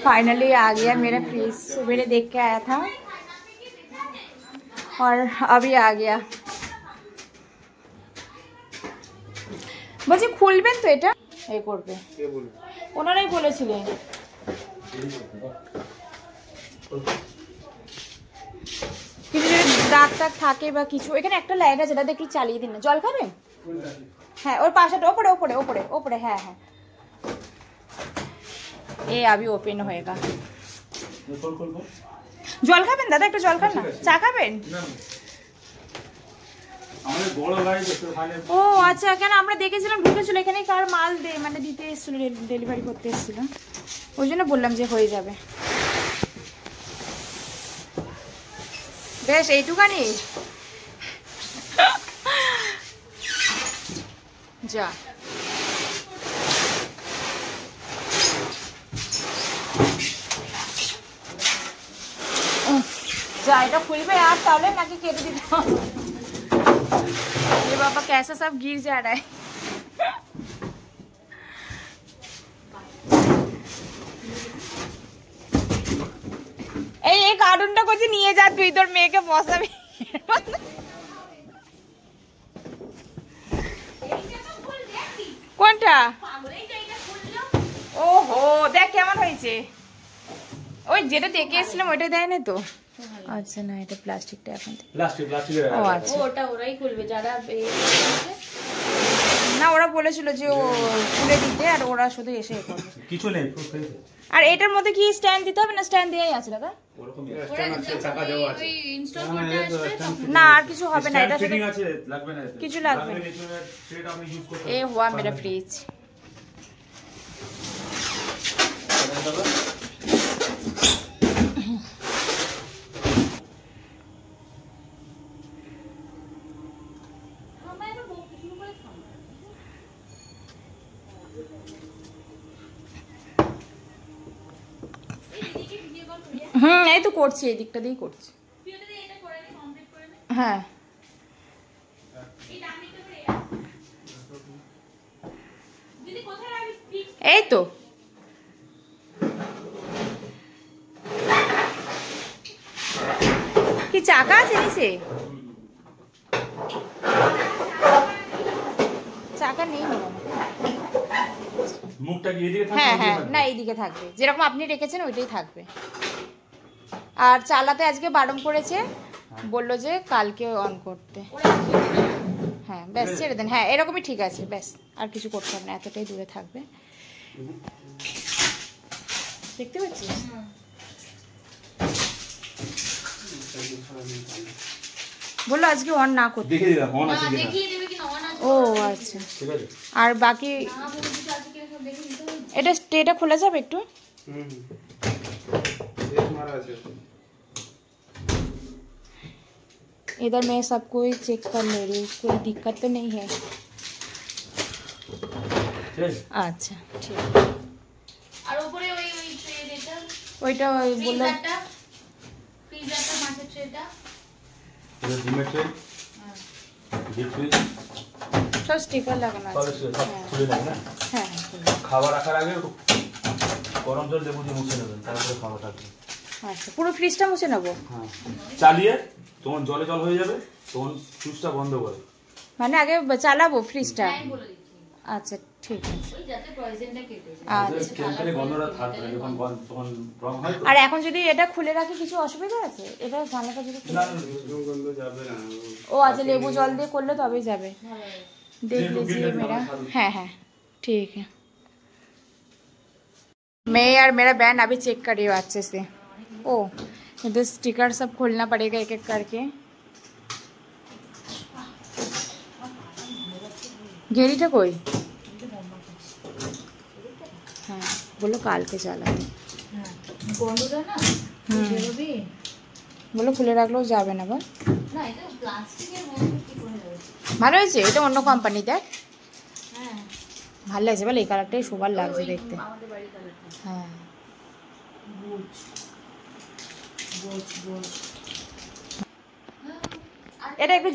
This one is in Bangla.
फाइनली आ गया मेरा फ्रिज। सवेरे देख के आया था और अभी आ गया। বলছি খুলবেন তো এটা? এই করবে ওনারাই বলেছিলেন। কিছু যদি দাগ টাগ থাকে বা কিছু, এখানে একটা লাইট আছে যেটা একটু চালিয়ে দিন না। জল খাবেন? হ্যাঁ ওর পাশেটা ওপরে ওপরে ওপরে ওপরে। হ্যাঁ হ্যাঁ এই अभी ओपन होएगा। জল খাবেন দাদা? একটু জল খান না। চা খাবেন? ও আচ্ছা, কেন আমরা দেখেছিলাম ঢুকেছিল এখানে, কার মাল মানে দিতে এসেছিল, ডেলিভারি করতে এসেছিল, ওই জন্য বললাম যে হয়ে যাবে। বেশ এইটুখানি যা। যা এটা খুলবে আর তাহলে নাকি কেটে দিতে হবে। ये बाबा कैसा सब गिर जा रहा है। এই কার্টুনটা করছি নিয়ে যা তুই, তোর মেয়েকে বসাবি। কোনটা? ওহো দেখ কেমন হয়েছে। ওই যেটা দেখে এসেছিলাম ওইটা দেয় না তো। আচ্ছা না এটা প্লাস্টিকটা এখন প্লাস্টিক ও আচ্ছা ওটা ওরাই খুলবে যারা না, ওরা বলেছিল যে ও খুলে দিতে আর ওরা শুধু এসে করবে, কিছু নেই। আর এটার মধ্যে কি স্ট্যান্ড দিতে হবে না? স্ট্যান্ড দেয়াই আছে দাদা। ওরকম স্ট্যান্ড আছে, চাকা দেওয়া আছে। ওই ইনস্টল করতে আসবে না, আর কিছু হবে না। এটা ফিটিং আছে, লাগবে না, কিছু লাগবে না। সেটা আপনি ইউজ করতে। এই हुआ मेरा फ्रिज। এই তো করছি, এই দিকটা দিয়েই করছি। হ্যাঁ এই তো কি চাকা আছে নিচে? চাকা নেই মুখটা কি এদিকে থাকবে? হ্যাঁ হ্যাঁ না এইদিকে থাকবে, যেরকম আপনি রেখেছেন ওইটাই থাকবে। আর চালাতে আজকে বারণ করেছে, বললো যে কালকে অন করতে। হ্যাঁ ব্যাস ছেড়ে দেন। হ্যাঁ এরকমই ঠিক আছে, ব্যাস আর কিছু করতে হবে না, এতটাই দূরে থাকবে। দেখতে পাচ্ছিস? বললো আজকে অন না করতে। ও আচ্ছা আর বাকি এটা স্টেটা খোলা যাবে একটু? इधर मैं सबको ही चेक कर ले रही हूँ, कोई दिक्कत तो नहीं है। अच्छा ठीक। আর উপরে ওই ট্রে এটা ওইটা বললো পিজাটা মাছের ট্রেটা এটা ডিমের ট্রে ডিপ ফ্রিজ সব স্টিকার লাগানো আছে। খুলে নেবেন না? হ্যাঁ খাবার রাখার আগে গরম জল লেবু দিয়ে মুছে নেবেন, তারপরে খাবার রাখবেন। আচ্ছা পুরো ফ্রিজটা মুছে নেবো? হ্যাঁ চালিয়ে তখন জলে জল হয়ে যাবে, তখন সুইচটা বন্ধ করে মানে আগে চালাবো ফ্রিজটা। আচ্ছা ঠিক আছে। আর এখন যদি এটা খুলে রাখি কিছু অসুবিধা আছে? এটা জানাটা যদি ও আচ্ছা লেবু জল দিয়ে করলে তবেই যাবে। देख लीजिए मेरा। हाँ हाँ ठीक है। मैं यार मेरा बैन अभी चेक कर रही हूँ अच्छे से। ओ इधर स्टिकर सब खोलना पड़ेगा एक एक करके। घेरीटा कोई? हाँ बोलो काल के चला बोलो खुले রাখলেও যাবে না। বল না এটা প্লাস্টিকের মধ্যে কি করে যাবে? ভালো হয়েছে, এটা অন্য কোম্পানি দেখ। হ্যাঁ ভালো আছে বল, এই কালারটাই সুন্দর লাগছে দেখতে। আমাদের বাড়ির কালারটা। হ্যাঁ বুঝ বুঝ বুঝ এটা একটু